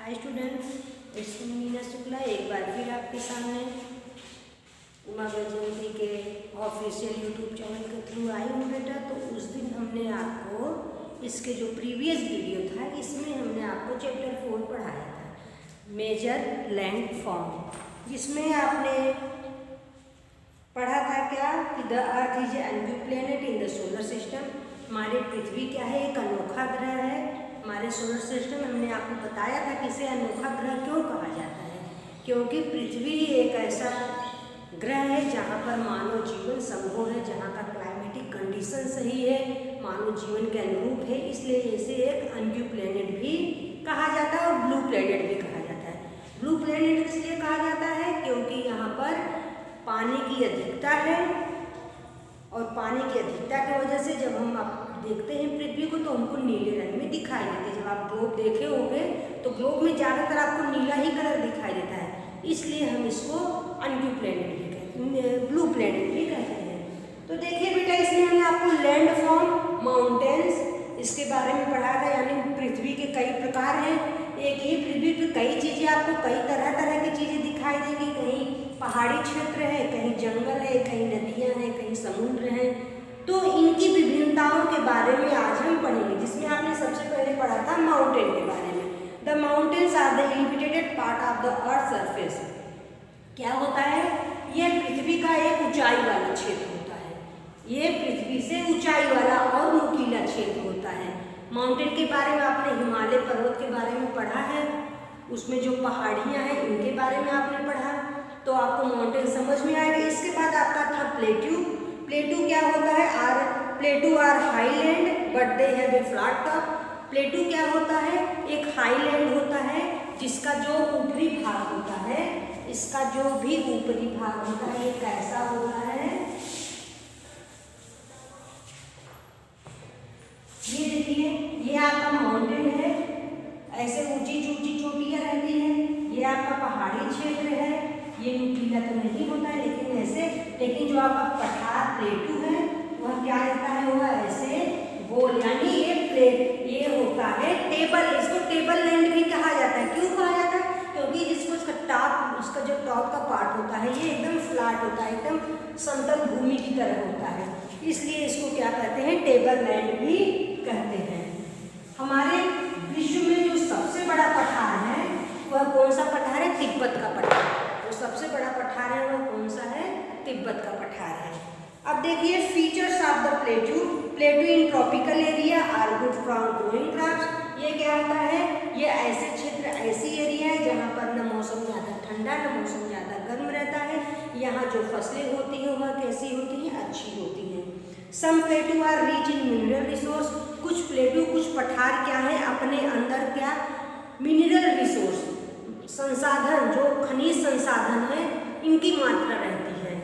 Hi students, it's me Meena Shukla एक बार फिर आपके सामने उमा जयंती के ऑफिशियल यूट्यूब चैनल के थ्रू आई हूँ बेटा। तो उस दिन हमने आपको इसके जो प्रीवियस वीडियो था इसमें हमने आपको चैप्टर 4 पढ़ाया था, मेजर लैंड फॉर्म, जिसमें आपने पढ़ा था क्या कि the earth is a new planet in the solar system. हमारी पृथ्वी क्या है, एक अनोखा ग्रह है हमारे सोलर सिस्टम। हमने आपको बताया था कि इसे अनोखा ग्रह क्यों कहा जाता है, क्योंकि पृथ्वी एक ऐसा ग्रह है जहाँ पर मानव जीवन संभव है, जहाँ का क्लाइमेटिक कंडीशन सही है, मानव जीवन के अनुरूप है, इसलिए इसे एक अनड्यू प्लेनेट भी कहा जाता है और ब्लू प्लेनेट भी कहा जाता है। ब्लू प्लेनेट इसलिए कहा जाता है क्योंकि यहाँ पर पानी की अधिकता है और पानी की अधिकता की वजह से जब हम देखते हैं पृथ्वी को तो हमको नीले रंग में दिखाई देते हैं। जब आप ग्लोब देखे होंगे तो ग्लोब में ज़्यादातर आपको नीला ही कलर दिखाई देता है, इसलिए हम इसको अनड्यू प्लेनेट भी कहते हैं, ब्लू प्लेनेट भी कहते हैं। तो देखिए बेटा, इसमें हमने आपको लैंड फॉर्म, माउंटेन्स इसके बारे में पढ़ाया था, यानी पृथ्वी के कई प्रकार हैं। एक ही पृथ्वी पर कई चीज़ें आपको कई तरह तरह की चीज़ें दिखाई देगी, कहीं पहाड़ी क्षेत्र है, कहीं जंगल है, कहीं नदियाँ हैं, कहीं समुद्र हैं। तो इनकी विभिन्नताओं के बारे में आज हम पढ़ेंगे, जिसमें आपने सबसे पहले पढ़ा था माउंटेन के बारे में। The mountains are the elevated part of the earth surface. क्या होता है, यह पृथ्वी का एक ऊंचाई वाला क्षेत्र होता है, ये पृथ्वी से ऊंचाई वाला और नुकीला क्षेत्र होता है। माउंटेन के बारे में आपने हिमालय पर्वत के बारे में पढ़ा है, उसमें जो पहाड़ियाँ हैं इनके बारे में आपने पढ़ा, तो आपको माउंटेन समझ में आएगा। इसके बाद आपका था प्लेट्यू। प्लेट्यू क्या होता है, plateau are highland but they have a flat top. Plateau क्या होता है, एक हाईलैंड होता है जिसका जो ऊपरी भाग होता है, इसका जो भी ऊपरी भाग होता है ये कैसा होता है, ये देखिए ये आपका माउंटेन है, ऐसे ऊंची ऊंची चोटियां रहती हैं। ये आपका पहाड़ी क्षेत्र है, ये नुकीला तो नहीं होता है लेकिन ऐसे, लेकिन जो आपका पठार प्लेट्यू है वह क्या रहता है, वह ऐसे गोल, यानी ये प्लेट ये होता है टेबल, इसको टेबल लैंड भी कहा जाता है। क्यों कहा जाता है, क्योंकि जिसको इसका टॉप, उसका जो टॉप का पार्ट होता है ये एकदम फ्लैट होता है, एकदम समतल भूमि की तरह होता है, इसलिए इसको क्या कहते हैं, टेबल लैंड भी कहते हैं। हमारे विश्व में जो सबसे बड़ा पठार है वह कौन सा पठार है, तिब्बत का पठार। जो सबसे बड़ा पठार है वह कौन सा है, तिब्बत का पठार है। अब देखिए features of the plateau. Plateau in tropical area are good from growing crops. ये क्या होता है, ये ऐसे क्षेत्र, ऐसी एरिया है जहाँ पर न मौसम ज़्यादा ठंडा न मौसम ज़्यादा गर्म रहता है। यहाँ जो फसलें होती हैं वह कैसी होती हैं, अच्छी होती हैं। Some plateau are rich in mineral resource. कुछ प्लेट्यू, कुछ पठार क्या है, अपने अंदर क्या मिनरल रिसोर्स, संसाधन, जो खनिज संसाधन है इनकी मात्रा रहती है।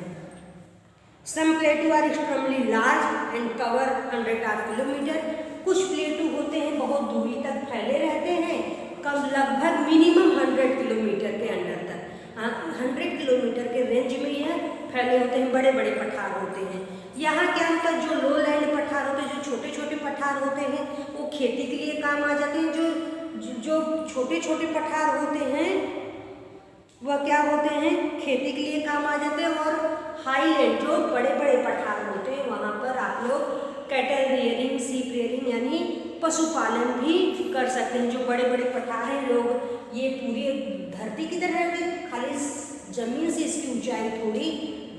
Some plateau are extremely large and cover 100 kilometre. कुछ प्लेट्यू होते हैं बहुत दूरी तक फैले रहते हैं, कम लगभग मिनिमम 100 किलोमीटर के अंदर तक, 100 किलोमीटर के रेंज में यह फैले होते हैं, बड़े बड़े पठार होते हैं। यहाँ क्या होता है, जो लो लैंड पठार होते हैं, जो छोटे छोटे पठार होते हैं वो खेती के लिए काम आ जाते हैं। जो छोटे छोटे पठार होते हैं वह क्या होते हैं, खेती के लिए काम आ जाते हैं। और हाईलैंड जो बड़े बड़े पठार होते हैं वहाँ पर आप लोग कैटल रियरिंग, सीप रियरिंग यानी पशुपालन भी कर सकते हैं। जो बड़े बड़े पठार हैं, लोग ये पूरी धरती की तरह रहते हैं, खाली जमीन से इसकी ऊंचाई थोड़ी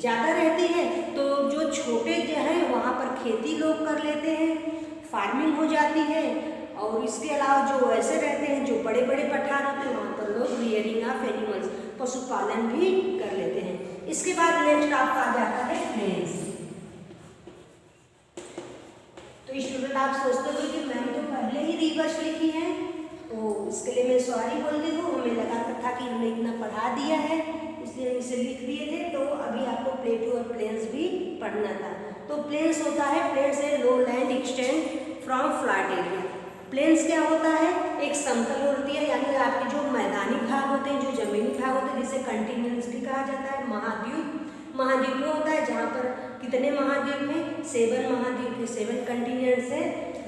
ज़्यादा रहती है, तो जो छोटे जो हैं वहाँ पर खेती लोग कर लेते हैं, फार्मिंग हो जाती है। और इसके अलावा जो ऐसे रहते हैं, जो बड़े बड़े पठार होते हैं वहाँ पर लोग रियरिंग ऑफ एनिमल्स, पशुपालन भी कर लेते हैं। इसके बाद नेक्स्ट आपका आ जाता है प्लेन्स। तो स्टूडेंट आप सोचते हो कि मैंने तो पहले ही रिवर्स लिखी है, तो इसके लिए मैं सॉरी बोलती हूँ, हमें लगा था कि हमने इतना पढ़ा दिया है इसलिए हम इसे लिख दिए थे। तो अभी आपको प्लेट्यू और प्लेन्स भी पढ़ना था। तो प्लेन्स होता है, प्लेन्स है low land extend from flat area. Plains क्या होता है, एक समतल होती है, यानी आपके जो मैदानी भाग होते हैं, जो जमीनी भाग होते हैं, जिसे कंटिनेंट्स भी कहा जाता है। महाद्वीप होता है जहाँ पर कितने महाद्वीप हैं, 7 महाद्वीप है, 7 कंटिनेंट्स है।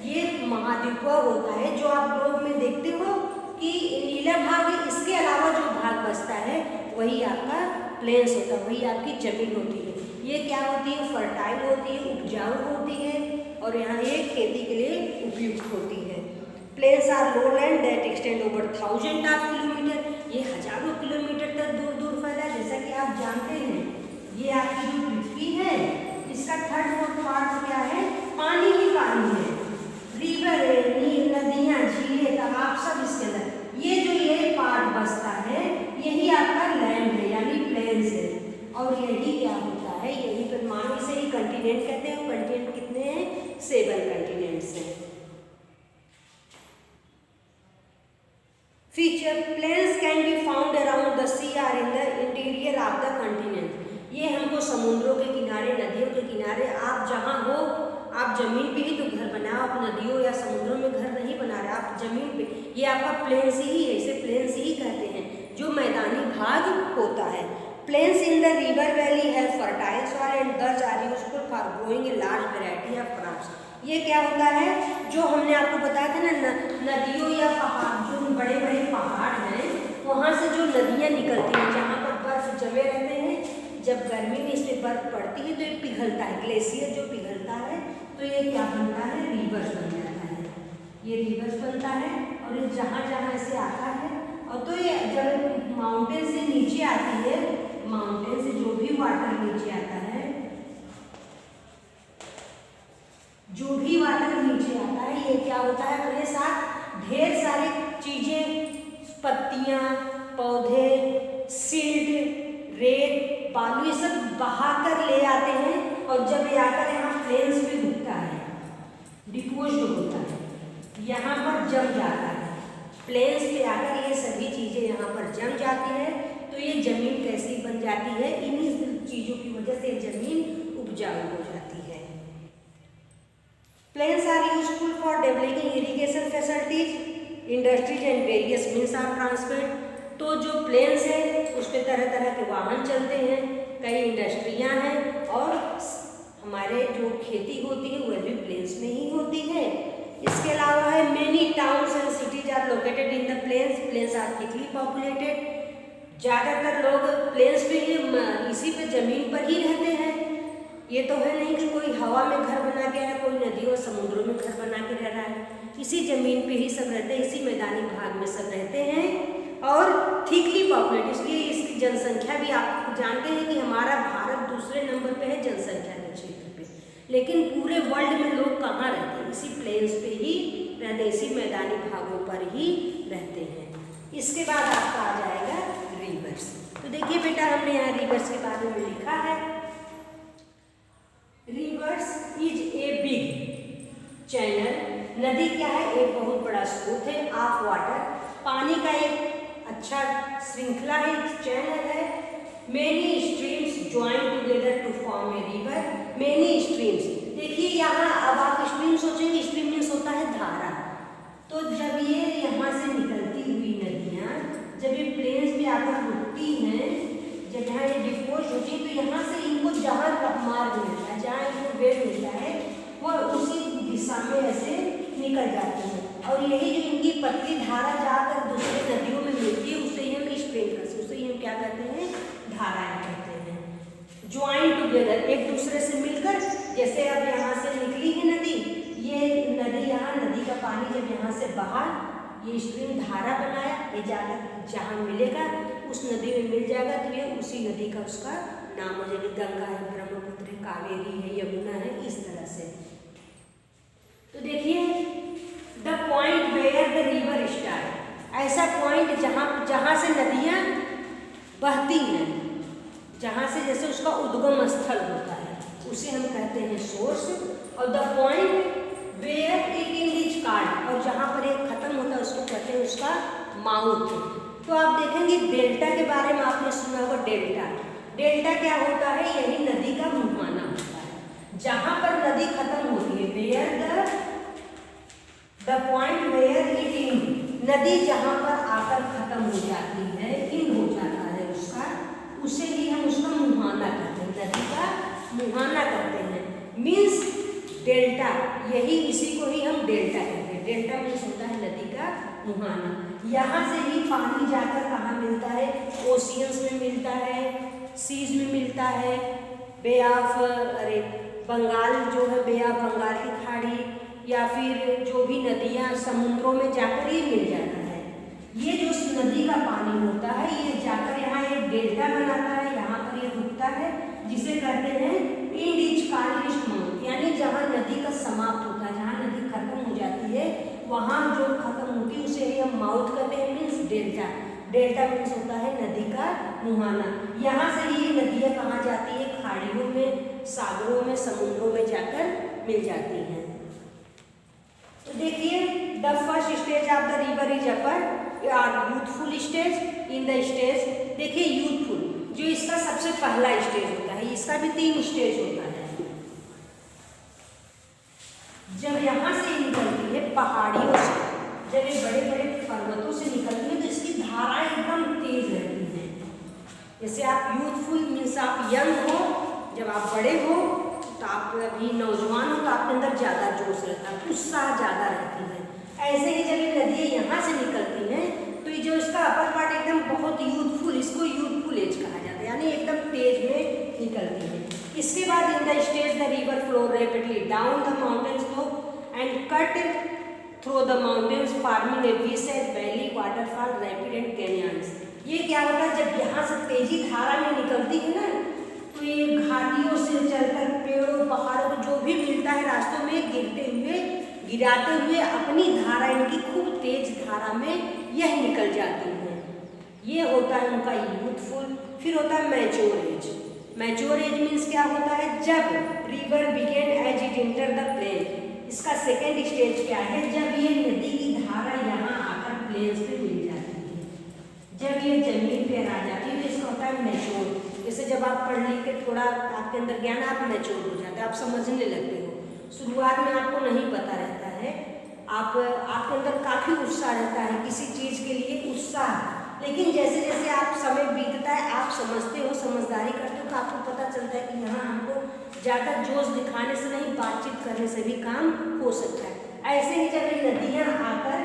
ये महाद्वीप होता है जो आप लोग में देखते हो कि नीला नुकीला भाग है, इसके अलावा जो भाग बचता है वही आपका प्लेन्स होता है, वही आपकी जमीन होती है। ये क्या होती है? फर्टाइल होती है, उपजाऊ होती है और यहाँ ये खेती के लिए उपयुक्त होती है। Plains are lowland that extend over 1000 of kilometre, ये हजारों किलोमीटर तक दूर दूर फैला है। जैसा कि आप जानते हैं ये आपकी जो पृथ्वी है इसका 3/4 पार्ट क्या है? पानी ही पानी है। रिवर है, नील, नदियाँ, झीलें, तालाब सब इसके अंदर। ये पार्ट बचता है यही आपका लैंड है यानी प्लेन्स है। और यही क्या होता है? यही पर मान इसे ही कंटिनेंट कहते हैं। कंटिनेंट कितने हैं? 7 कंटिनेंट्स हैं। Feature plains can be found around the sea are in the interior of the continent. ये हमको समुद्रों के किनारे, नदियों के किनारे, आप जहाँ हो, आप जमीन पे ही तो घर बनाओ, आप नदियों या समुद्रों में घर नहीं बना रहे, आप जमीन पे। ये आपका प्लेन्स ही है, इसे प्लेन्स ही कहते हैं जो मैदानी भाग होता है। Plains in the river valley है fertile soil and these are useful for growing a large variety of crops. ये क्या होता है? जो हमने आपको बताया था ना, नदियों या पहाड़, जो बड़े बड़े पहाड़ हैं वहाँ से जो नदियाँ निकलती हैं जहाँ पर बर्फ जमे रहते हैं, जब गर्मी में इसमें बर्फ पड़ती है तो ये पिघलता है, ग्लेशियर जो पिघलता है तो ये क्या बनता है? रिवर्स बन जाता है। ये रिवर्स बनता है और ये जहाँ जहाँ ऐसे आता है और तो ये जब माउंटेन से नीचे आती है, माउंटेन से जो भी वाटर नीचे आता है, जो भी वाटर नीचे आता है ये क्या होता है? अपने साथ ढेर सारी चीजें, पत्तियां, पौधे, सिल्ट, रेत, बालू, ये सब बहा कर ले आते हैं और जब ये आकर यहाँ प्लेन्स पे रुकता है, डिपोज होता है, यहाँ पर जम जाता है। प्लेन्स पे आकर ये सभी चीजें यहाँ पर जम जाती है तो ये जमीन कैसी बन जाती है? इन्हीं चीजों की वजह से जमीन उपजाऊ हो जाती है। Plains are useful for developing irrigation facilities, industries and various means of transport. तो जो प्लेन्स है उस पर तरह तरह के वाहन चलते हैं, कई इंडस्ट्रियाँ हैं और हमारे जो खेती होती है वह भी प्लेन्स में ही होती है। इसके अलावा है many towns and cities are located in the plains. Plains are thickly populated. ज़्यादातर लोग प्लेन्स पे ही, इसी पे ज़मीन पर ही रहते हैं। ये तो है नहीं कि कोई हवा में घर बना के है, कोई नदियों समुद्रों में घर बना के रह रहा है। इसी ज़मीन पे ही सब रहते हैं, इसी मैदानी भाग में सब रहते हैं और थिकली पॉपुलेटेड, इसलिए इसकी जनसंख्या भी आप जानते हैं कि हमारा भारत दूसरे नंबर पे है जनसंख्या के क्षेत्र पे। लेकिन पूरे वर्ल्ड में लोग कहाँ रहते हैं? इसी प्लेन्स पे ही रहते हैं, इसी मैदानी भागों पर ही रहते हैं। इसके बाद आपका आ जाएगा रिवर्स। तो देखिए बेटा, हमने यहाँ रिवर्स के बारे में लिखा है। Reverse is a big channel. नदी क्या है? एक बहुत बड़ा स्रोत है ऑफ वाटर, पानी का एक अच्छा श्रृंखला है, चैनल है। Many streams join together to form a river. Many streams, देखिए यहाँ अब आप स्ट्रीम सोचेंगे, स्ट्रीम मीन्स होता है धारा। तो जब ये यहाँ से निकलती हुई नदियाँ जब ये प्लेन्स पे आकर रुकती हैं, जब यहाँ ये डिपोज होती है तो यहाँ से इनको जहाँ मार्ग मिलता है, जहाँ इनको वे मिलता है, वो उसी दिशा में ऐसे निकल जाती है। और यही जो इनकी पतली धारा जाकर दूसरे नदियों में मिलती है उसे ही हम स्ट्रीम कहते हैं, उसे ही हम क्या कहते हैं? धाराएं कहते हैं। ज्वाइन टुगेदर, एक दूसरे से मिलकर, जैसे अब यहाँ से निकली है नदी, ये नदी यहाँ, नदी का पानी जब यहाँ से बहा, ये स्ट्रीम धारा बनाया, ये जाकर जहाँ मिलेगा उस नदी में मिल जाएगा तो ये उसी नदी का उसका नाम हो जाएगा। गंगा है, ब्रह्मपुत्र है, कावेरी है, यमुना है, इस तरह से। तो देखिए, the point where the river start, ऐसा पॉइंट जहाँ से नदियाँ बहती हैं, जहाँ से जैसे उसका उद्गम स्थल होता है उसे हम कहते हैं सोर्स। और the point where it is card, और जहाँ पर एक खत्म होता है उसको कहते हैं उसका माउथ। तो आप देखेंगे डेल्टा के बारे में आपने सुना होगा। डेल्टा, डेल्टा क्या होता है? यही नदी का मुहाना होता है, जहाँ पर नदी खत्म होती है। Where the point where it in, नदी जहाँ पर आकर खत्म हो जाती है, इन हो जाता है उसका, उसे ही हम उसका मुहाना कहते हैं, नदी का मुहाना कहते हैं। मीन्स डेल्टा, यही इसी को ही हम डेल्टा कहते हैं। डेल्टा मीन्स होता है नदी का मुहाना। यहाँ से ही पानी जाकर कहाँ मिलता है, ओशियंस में मिलता है, सीज में मिलता है, बे ऑफ बंगाल जो है, बे ऑफ बंगाल की खाड़ी, या फिर जो भी नदियाँ समुद्रों में जाकर ये मिल जाता है। ये जो नदी का पानी होता है ये जाकर यहाँ एक डेल्टा बनाता है, यहाँ पर ये रुकता है, जिसे कहते हैं इंडिचकालिस्ट माउथ, यानी जहाँ नदी का समाप्त होता है, जहाँ नदी खत्म हो जाती है वहाँ जो खत्म होती है उसे हम माउथ कहते हैं, मीन्स डेल्टा। डेल्टा मीन्स होता है नदी का मुहाना। यहाँ से ही नदियाँ कहाँ जाती है, खाड़ियों में, सागरों में, समुद्रों में जाकर मिल जाती हैं। तो देखिए the first stage of the river is upper youthful stage. In the stage देखिए यूथफुल जो इसका सबसे पहला स्टेज होता है, इसका भी 3 स्टेज होता है। जब यहाँ से निकलती है पहाड़ियों से, जब ये बड़े बड़े पर्वतों से निकलती है तो इसकी धाराएं एकदम तेज रहती हैं। जैसे आप यूथफुल मीन्स आप यंग हो, जब आप बड़े हो तो आप अभी नौजवान हो तो आपके अंदर ज़्यादा जोश रहता है, उत्साह ज़्यादा रहती है। ऐसे ही जब ये नदियाँ यहाँ से निकलती हैं तो ये जो इसका अपर पार्ट एकदम बहुत यूथफुल, इसको यूथफुल एज कहा जाता है, यानी एकदम तेज में निकलती है। इसके बाद in the stage the river flow rapidly down the mountain slope and cut through the mountains forming A V shape valley, waterfall, rapid and canyons. ये क्या होता है, जब यहाँ से तेजी धारा में निकलती है ना तो ये घाटियों से चलकर पेड़ों पहाड़ों को जो भी मिलता है रास्तों में गिराते हुए अपनी धारा, इनकी खूब तेज धारा में यह निकल जाती हैं। ये होता है उनका यूथफुल। फिर होता है mature age. Mature age means क्या होता है, जब river begin as it enter the plain. इसका सेकेंड स्टेज क्या है, जब ये नदी की धारा यहाँ आकर प्लेन्स पे मिल जाती है, जब ये जमीन पे आ जाती है तो इसका होता है मैच्योर। जैसे जब आप पढ़ लिख के थोड़ा आपके अंदर ज्ञान, आप मैच्योर हो जाते हैं, आप समझने लगते हो। शुरुआत में आपको नहीं पता रहता है, आपके अंदर काफ़ी उत्साह रहता है किसी चीज़ के लिए उत्साह, लेकिन जैसे जैसे आप समय बीतता है आप समझते हो, समझदारी करते हो तो आपको पता चलता है कि यहाँ हमको ज़्यादा जोश दिखाने से नहीं, बातचीत करने से भी काम हो सकता है। ऐसे ही जब ये नदियाँ आकर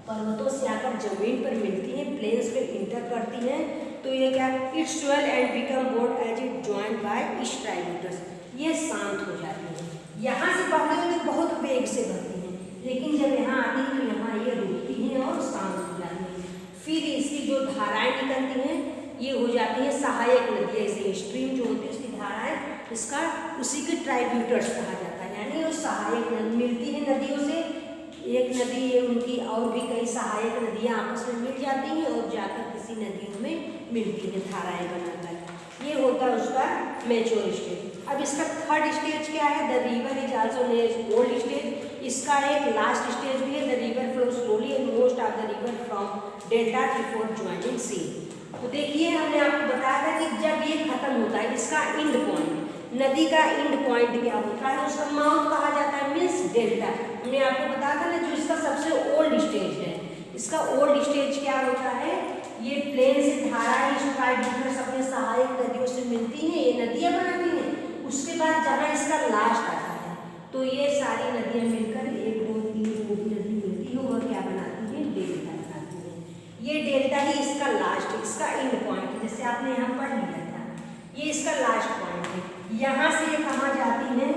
पर्वतों से आकर जमीन पर मिलती हैं, प्लेन्स पे इंटर करती हैं, तो ये क्या, it swell and become broad as it joined by its tributaries. ये शांत हो जाती है। यहाँ से पहले तो बहुत वेग से बहती हैं, लेकिन जब यहाँ आती है तो यहाँ ये रुकती हैं और शांत हो जाती हैं। फिर इसकी जो धाराएं निकलती हैं ये हो जाती हैं सहायक नदियाँ। जैसे स्ट्रीम जो होती है उसकी धाराएं, इसका उसी के ट्राइब्यूटर्स कहा जाता है, यानी वो सहायक मिलती है नदियों से। एक नदी है उनकी और भी कई सहायक नदियाँ आपस में मिल जाती हैं और जाकर किसी नदियों में मिलती हैं धाराएं बनाकर। ये होता है उसका मैच्योर स्टेज। अब इसका थर्ड स्टेज क्या है, the river is also known as old stage. इसका एक लास्ट स्टेज भी है, the river flow slowly and most of the river from delta before joining sea. तो देखिए हमने आपको बताया था कि जब ये खत्म होता है, इसका एंड पॉइंट, नदी का एंड पॉइंट क्या होता है, उसका माउथ कहा जाता है, मीन्स डेल्टा। हमने आपको बताया था ना जो इसका सबसे ओल्ड स्टेज है, इसका ओल्ड स्टेज क्या होता है, ये प्लेन से धाराएं ट्राइब्यूटर्स अपने सहायक नदियों से मिलती हैं, ये नदियाँ बनाती हैं। उसके बाद जहाँ इसका लास्ट आता है तो ये सारी नदियाँ मिलकर 1 2 3 जो भी नदी मिलती है वह क्या बनाती है, डेल्टा बनाती है। ये डेल्टा ही इसका लास्ट है, इसका एंड पॉइंट है। जैसे आपने यहाँ पढ़ लिया था, ये इसका लास्ट पॉइंट है। यहाँ से ये कहाँ जाती हैं,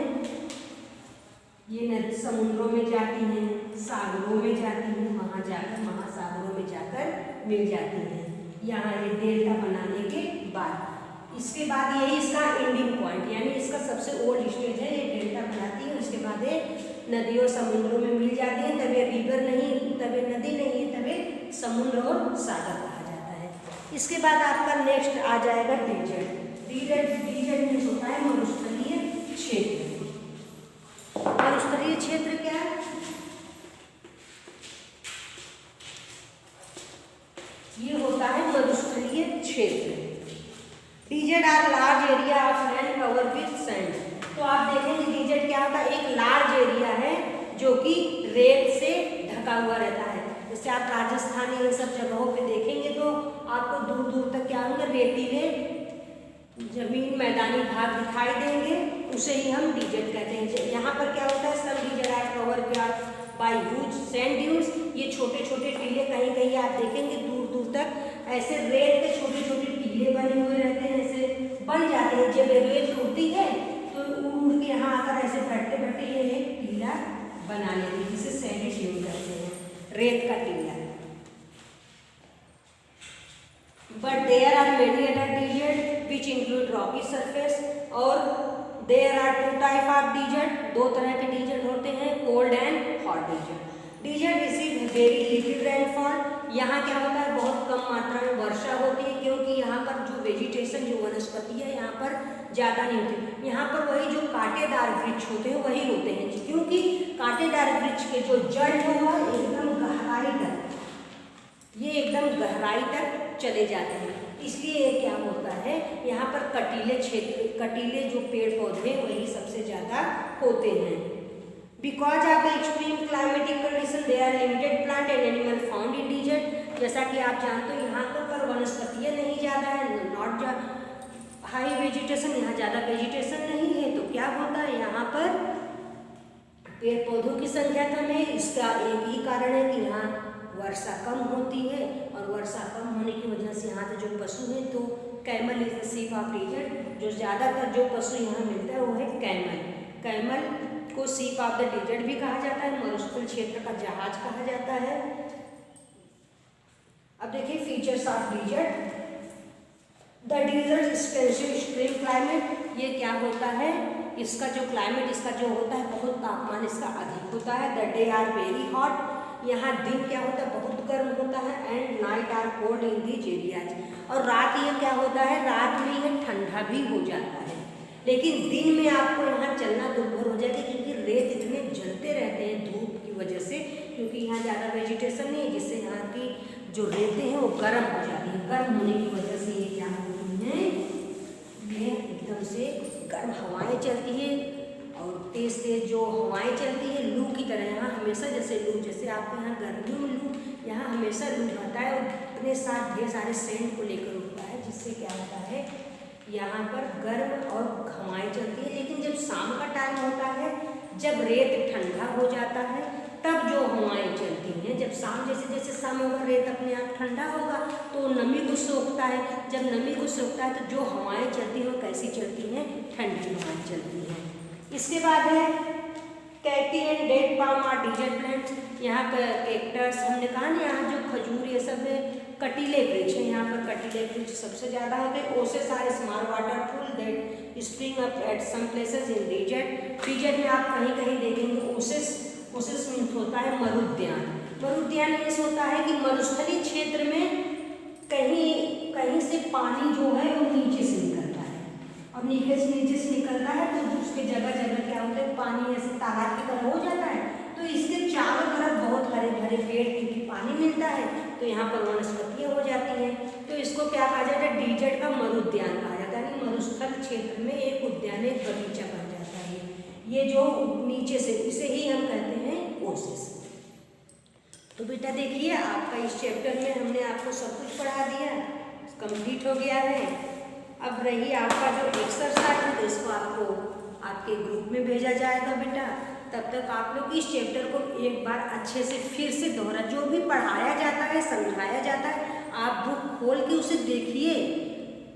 ये नदी समुद्रों में जाती हैं, सागरों में जाती हैं, वहाँ जाकर महासागरों में जाकर मिल जाती हैं यहाँ ये डेल्टा बनाने के बाद। इसके बाद यही इसका एंडिंग पॉइंट, यानी इसका सबसे ओल्ड स्टेज है, ये डेल्टा बनाती है। उसके बाद ये नदियों समुद्रों में मिल जाती है, तब ये रिवर नहीं, तब ये नदी नहीं है, तब ये समुद्र और सागर कहा जाता है। इसके बाद आपका नेक्स्ट आ जाएगा डेजर्ट। डेजर्ट मीन्स होता है मरुस्थलीय क्षेत्र। मरुस्थलीय क्षेत्र क्या है, ये होता है मरुस्थलीय क्षेत्र। Desert are large area of land cover with sand. तो आप देखेंगे डेजर्ट क्या होता है, एक लार्ज एरिया है जो कि रेत से ढका हुआ रहता है। जैसे आप राजस्थान इन सब जगहों पे देखेंगे तो आपको दूर दूर तक क्या होंगे, रेतीले जमीन, मैदानी भाग दिखाई देंगे, उसे ही हम डेजर्ट कहते हैं। यहाँ पर क्या होता है, सब desert are cover by huge sand dunes ये छोटे छोटे टीले कहीं कहीं आप देखेंगे दूर दूर तक ऐसे रेत के छोटे छोटे टीले बने हुए रहते हैं, ऐसे बन जाते हैं। जब रेत उड़ती है तो उड़ के यहाँ आकर ऐसे बैठते बैठते ये एक टीला बना लेते हैं, जिसे सैंडी ड्यून कहते हैं, रेत का टीला। But there are many other desert which include rocky surface, और there are two type of desert, दो तरह के डिजर्ट होते हैं, cold and hot desert. Desert receive very little rainfall, यहाँ क्या होता है बहुत कम मात्रा में वर्षा होती है, क्योंकि यहाँ पर जो वेजिटेशन जो वनस्पति है यहाँ पर ज़्यादा नहीं होती। यहाँ पर वही जो कांटेदार वृक्ष होते हैं वही होते हैं, क्योंकि कांटेदार वृक्ष के जो जड़ जो है एकदम गहराई तक, ये एकदम गहराई तक चले जाते हैं, इसलिए क्या होता है यहाँ पर कटीले क्षेत्र, कटीले जो पेड़ पौधे वही सबसे ज़्यादा होते हैं। Because of the extreme climatic condition they are limited plant and animal found in desert. जैसा कि आप जानते हो यहाँ पर वनस्पतियाँ नहीं ज़्यादा है, नॉट हाई वेजिटेशन, यहाँ ज़्यादा वेजिटेशन नहीं है, तो क्या होता है यहाँ पर पेड़ पौधों की संख्या कम है। इसका एक ही कारण है कि यहाँ वर्षा कम होती है, और वर्षा कम होने की वजह से यहाँ के जो पशु हैं, तो camel is the ship of dessert, जो ज़्यादातर जो पशु यहाँ मिलता है वो है कैमल। कैमल को सीप ऑफ द डिजर्ट भी कहा जाता है, मरुस्थल क्षेत्र का जहाज कहा जाता है। अब देखिए features of dessert. The dessert expensive extreme climate, ये क्या होता है, इसका जो क्लाइमेट इसका जो होता है बहुत तापमान इसका अधिक होता है। The day are very hot, यहाँ दिन क्या होता है बहुत गर्म होता है, and night are cold in these areas, और रात ये क्या होता है, रात में ये ठंडा भी हो जाता है, लेकिन दिन में आपको यहाँ चलना दुर्भर हो जाएगा, क्योंकि रेत इतने जलते रहते हैं धूप की वजह से, क्योंकि यहाँ ज़्यादा वेजिटेशन नहीं है, जिससे यहाँ की जो रेतें हैं वो गर्म हो जाती है। गर्म होने की वजह से ये क्या होती हैं, ये एकदम से गर्म हवाएं चलती है, और तेज़ तेज़ जो हवाएं चलती है लू की तरह। यहाँ हमेशा जैसे लू, जैसे आपको यहाँ गर्मियों में लू, यहाँ हमेशा लू आता है, और अपने साथ ढेर सारे सेंट को लेकर उठता है, जिससे क्या होता है यहाँ पर गर्म और हवाएं चलती है। लेकिन जब शाम का टाइम होता है, जब रेत ठंडा हो जाता है, तब जो हवाएं चलती हैं, जब शाम जैसे जैसे शाम होगा रेत अपने आप ठंडा होगा तो नमी को सोखता है, जब नमी को सोखता है तो जो हवाएं चलती हैं वो कैसी चलती हैं, ठंडी हवाएं चलती हैं। इसके बाद है cacti and date palm are desert plants. यहाँ पर कैक्टस, हमने कहा ना यहाँ जो खजूर ये सब है कटीले वृक्ष हैं, यहाँ पर कटीले वृक्ष सबसे ज़्यादा होते हैं। Oases are small waterfall that spring up at some places in desert. Desert में आप कहीं कहीं देखेंगे ओसेस, ओसेस मीन्स होता है मरुद्यान। मरुद्यान ऐसा होता है कि मरुस्थलीय क्षेत्र में कहीं कहीं से पानी जो है वो नीचे से निकलता है, और नीचे से निकलता है तो उसके जगह जगह क्या होता है, पानी ऐसे तालाब की तरह हो जाता है, तो इसके चारों तरफ बहुत हरे भरे पेड़, क्योंकि पानी मिलता है तो यहाँ पर वनस्पतियाँ हो जाती हैं। तो इसको क्या कहा जाता है, डिजर्ट का मरुद्यान कहा जाता है, यानी मरुस्थल क्षेत्र में एक उद्यान, एक बगीचा बन जाता है। ये जो नीचे से, इसे ही हम कहते हैं ओसेस। तो बेटा देखिए आपका इस चैप्टर में हमने आपको सब कुछ पढ़ा दिया, कंप्लीट हो गया है। अब रही आपका जो एक्सरसाइज है, तो इसको आपको आपके ग्रुप में भेजा जाएगा बेटा। तब तक आप लोग इस चैप्टर को एक बार अच्छे से फिर से दोहरा, जो भी पढ़ाया जाता है समझाया जाता है आप बुक खोल के उसे देखिए,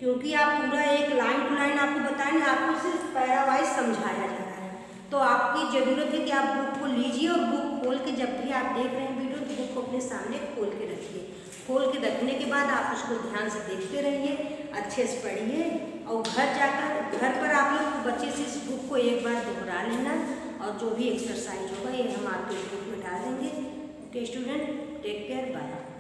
क्योंकि आप पूरा एक लाइन टू लाइन आपको बताएंगे, आपको सिर्फ पैरावाइज समझाया जा रहा है। तो आपकी ज़रूरत है कि आप बुक को लीजिए और बुक खोल के, जब भी आप देख रहे हैं वीडियो, बुक को अपने सामने खोल के रखिए। खोल के रखने के बाद आप उसको ध्यान से देखते रहिए, अच्छे से पढ़िए, और घर पर आप लोग बच्चे से इस बुक को एक बार दोहरा लेना, और जो भी एक्सरसाइज होगा ये हम आपके ग्रुप में डाल देंगे। Okay student, take care, bye.